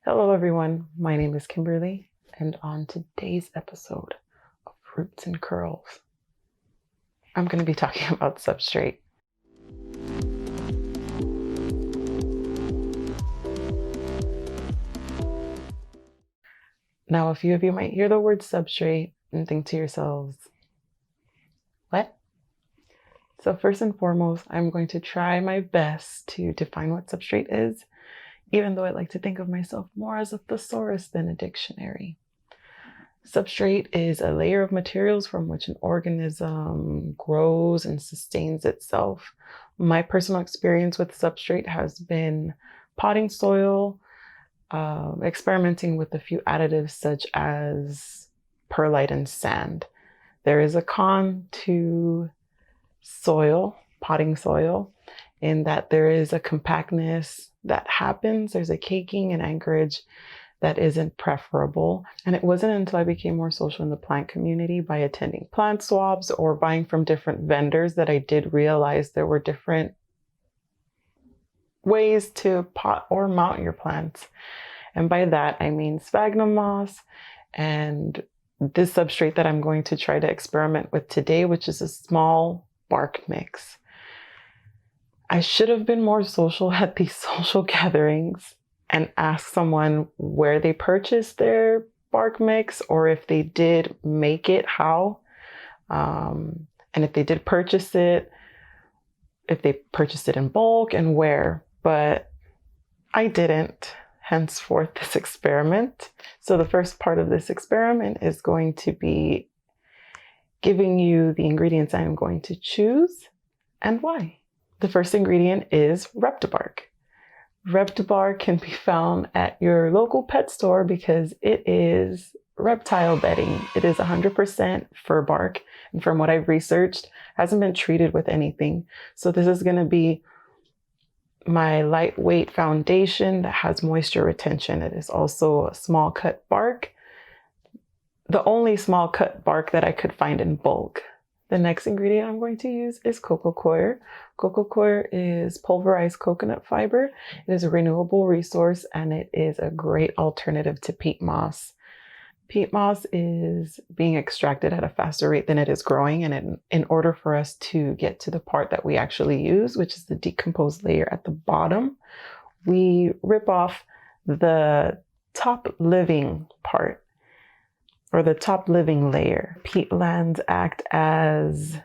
Hello, everyone. My name is Kimberly, and on today's episode of Roots and Curls, I'm going to be talking about substrate. Now, a few of you might hear the word substrate and think to yourselves, what? So, first and foremost, I'm going to try my best to define what substrate is, even though I like to think of myself more as a thesaurus than a dictionary. Substrate is a layer of materials from which an organism grows and sustains itself. My personal experience with substrate has been potting soil, experimenting with a few additives such as perlite and sand. There is a con to soil, potting soil, in that there is a compactness that happens. There's a caking and anchorage that isn't preferable. And it wasn't until I became more social in the plant community by attending plant swaps or buying from different vendors that I did realize there were different ways to pot or mount your plants. And by that, I mean sphagnum moss and this substrate that I'm going to try to experiment with today, which is a small bark mix. I should have been more social at these social gatherings and ask someone where they purchased their bark mix, or if they did make it, how. And if they did purchase it, if they purchased it in bulk and where. But I didn't, henceforth this experiment. So the first part of this experiment is going to be giving you the ingredients I am going to choose and why. The first ingredient is Reptibark. Reptibark can be found at your local pet store because it is reptile bedding. It is 100% fur bark, and from what I've researched, hasn't been treated with anything. So this is going to be my lightweight foundation that has moisture retention. It is also a small cut bark, the only small cut bark that I could find in bulk. The next ingredient I'm going to use is coco coir. Coco coir is pulverized coconut fiber. It is a renewable resource and it is a great alternative to peat moss. Peat moss is being extracted at a faster rate than it is growing, and in order for us to get to the part that we actually use, which is the decomposed layer at the bottom, we rip off the top living part, or the top living layer. Peatlands act as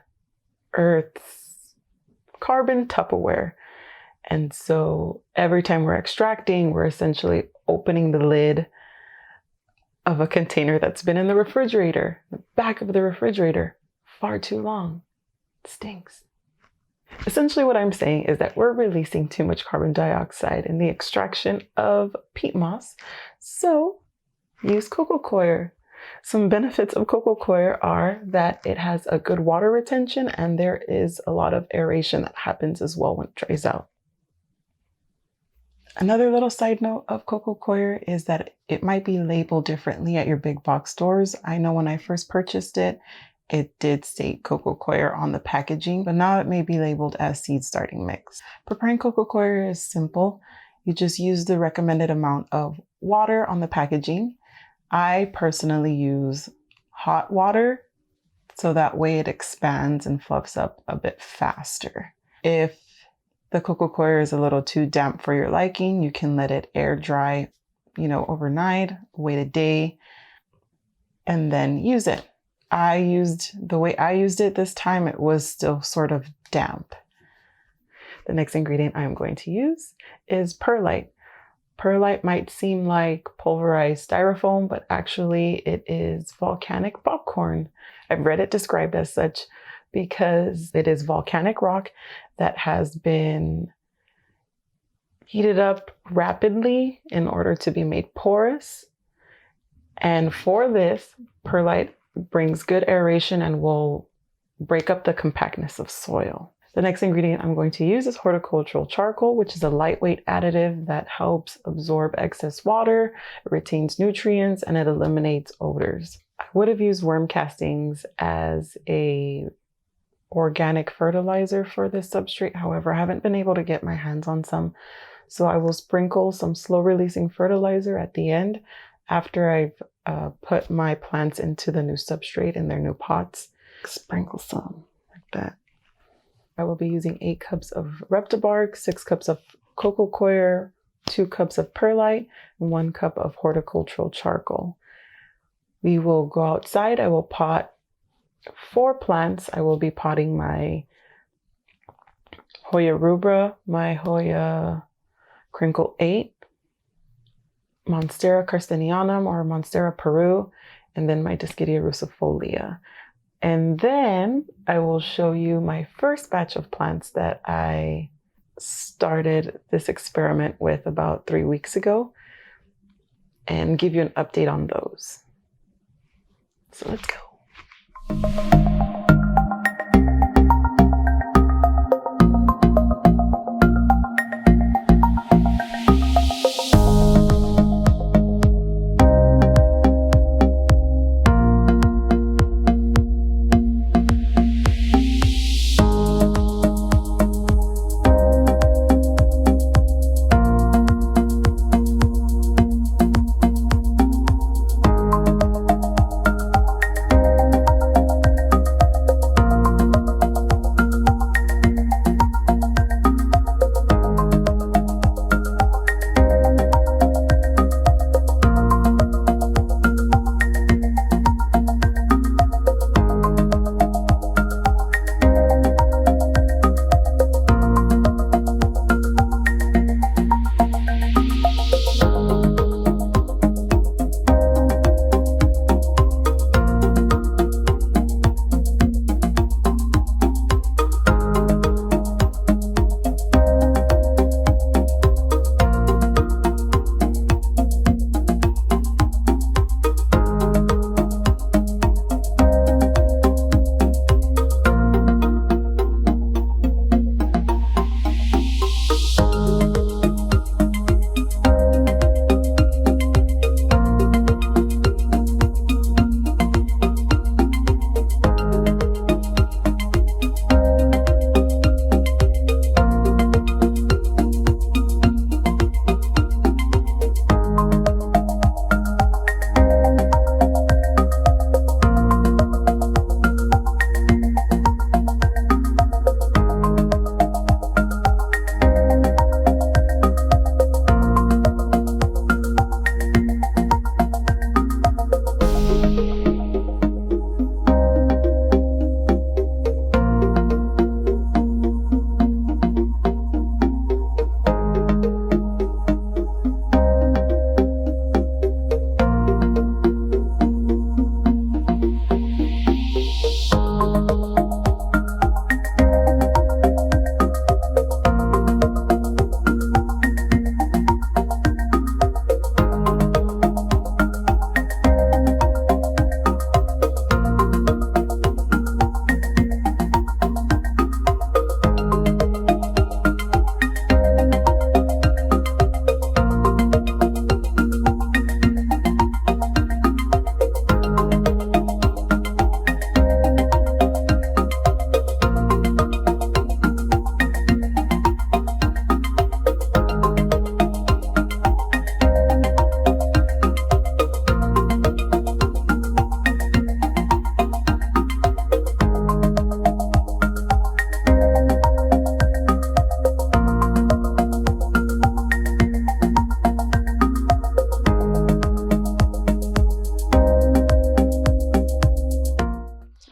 Earth's carbon Tupperware. And so every time we're extracting, we're essentially opening the lid of a container that's been in the refrigerator, the back of the refrigerator, far too long. It stinks. Essentially what I'm saying is that we're releasing too much carbon dioxide in the extraction of peat moss. So use coco coir. Some benefits of coco coir are that it has a good water retention and there is a lot of aeration that happens as well when it dries out. Another little side note of coco coir is that it might be labeled differently at your big box stores. I know when I first purchased it, it did state coco coir on the packaging, but now it may be labeled as seed starting mix. Preparing coco coir is simple. You just use the recommended amount of water on the packaging. I personally use hot water so that way it expands and fluffs up a bit faster. If the coco coir is a little too damp for your liking, you can let it air dry, overnight, wait a day, and then use it. The way I used it this time, it was still sort of damp. The next ingredient I'm going to use is perlite. Perlite might seem like pulverized styrofoam, but actually it is volcanic popcorn. I've read it described as such because it is volcanic rock that has been heated up rapidly in order to be made porous. And for this, perlite brings good aeration and will break up the compactness of soil. The next ingredient I'm going to use is horticultural charcoal, which is a lightweight additive that helps absorb excess water, it retains nutrients, and it eliminates odors. I would have used worm castings as a organic fertilizer for this substrate. However, I haven't been able to get my hands on some, So I will sprinkle some slow releasing fertilizer at the end after I've put my plants into the new substrate in their new pots. Sprinkle some like that. I will be using 8 cups of Reptibark, 6 cups of coco coir, 2 cups of perlite, and 1 cup of horticultural charcoal. We will go outside. I will pot 4 plants. I will be potting my Hoya rubra, my Hoya crinkle 8, Monstera carstenianum or Monstera Peru, and then my Dischidia rucifolia. And then I will show you my first batch of plants that I started this experiment with about 3 weeks ago and give you an update on those. So let's go.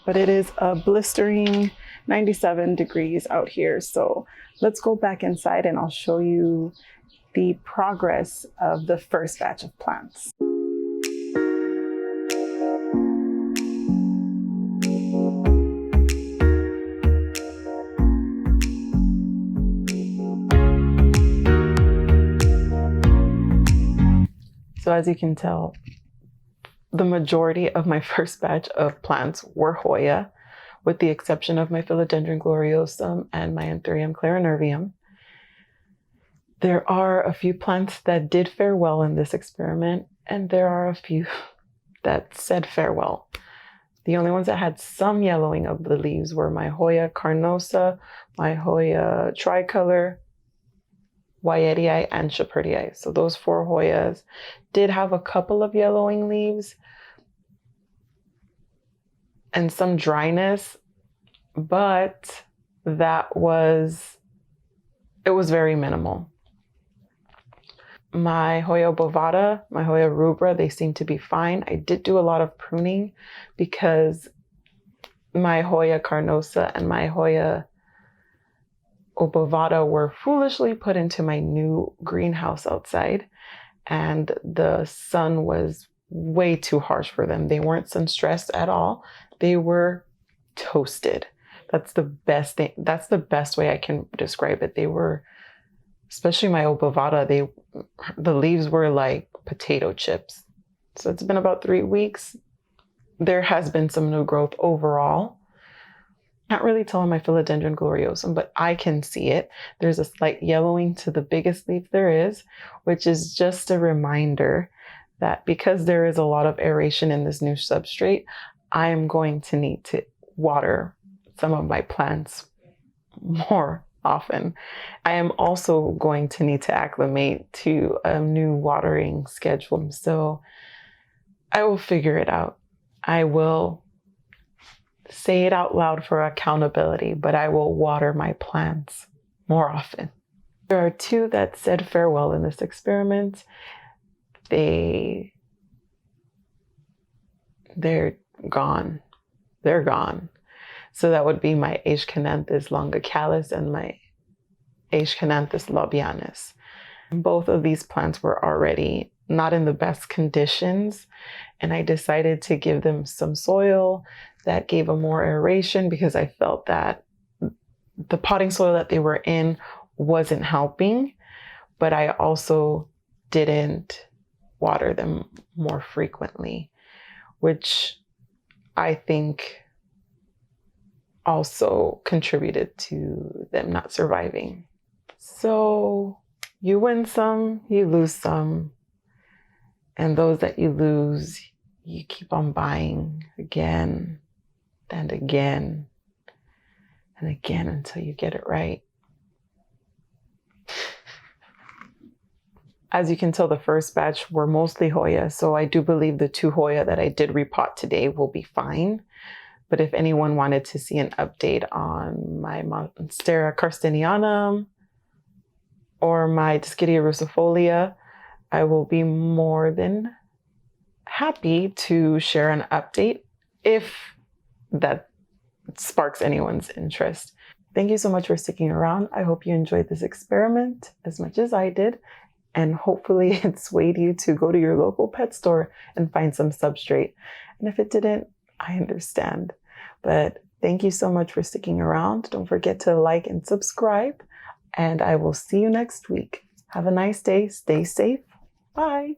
But it is a blistering 97 degrees out here. So let's go back inside and I'll show you the progress of the first batch of plants. So as you can tell, the majority of my first batch of plants were Hoya, with the exception of my Philodendron gloriosum and my Anthurium clarinervium. There are a few plants that did fare well in this experiment, and there are a few that said farewell. The only ones that had some yellowing of the leaves were my Hoya carnosa, my Hoya tricolor, Wyattii, and Shepherdii. So those 4 Hoyas did have a couple of yellowing leaves and some dryness, but it was very minimal. My Hoya obovata, my Hoya rubra, they seem to be fine. I did do a lot of pruning because my Hoya carnosa and my Hoya obovata were foolishly put into my new greenhouse outside, and the sun was way too harsh for them. They weren't sun stressed at all. They were toasted. That's the best thing. That's the best way I can describe it. They were, especially my obovata, the leaves were like potato chips. So it's been about 3 weeks. There has been some new growth overall. Not really telling my Philodendron gloriosum, but I can see it. There's a slight yellowing to the biggest leaf there is, which is just a reminder that because there is a lot of aeration in this new substrate, I am going to need to water some of my plants more often. I am also going to need to acclimate to a new watering schedule. So I will figure it out. I will say it out loud for accountability, but I will water my plants more often. There are 2 that said farewell in this experiment. They're gone. They're gone. So that would be my Aschenanthus longicalis and my Aschenanthus labianus. Both of these plants were already not in the best conditions, and I decided to give them some soil that gave them more aeration because I felt that the potting soil that they were in wasn't helping, but I also didn't water them more frequently, which I think also contributed to them not surviving. So you win some, you lose some, and those that you lose, you keep on buying again and again and again until you get it right. As you can tell, the first batch were mostly Hoya, so I do believe the 2 Hoya that I did repot today will be fine. But if anyone wanted to see an update on my Monstera carstenianum or my Dischidia rucifolia, I will be more than happy to share an update if that sparks anyone's interest. Thank you so much for sticking around. I hope you enjoyed this experiment as much as I did, and hopefully it swayed you to go to your local pet store and find some substrate. And if it didn't, I understand. But thank you so much for sticking around. Don't forget to like and subscribe, and I will see you next week. Have a nice day. Stay safe. Bye.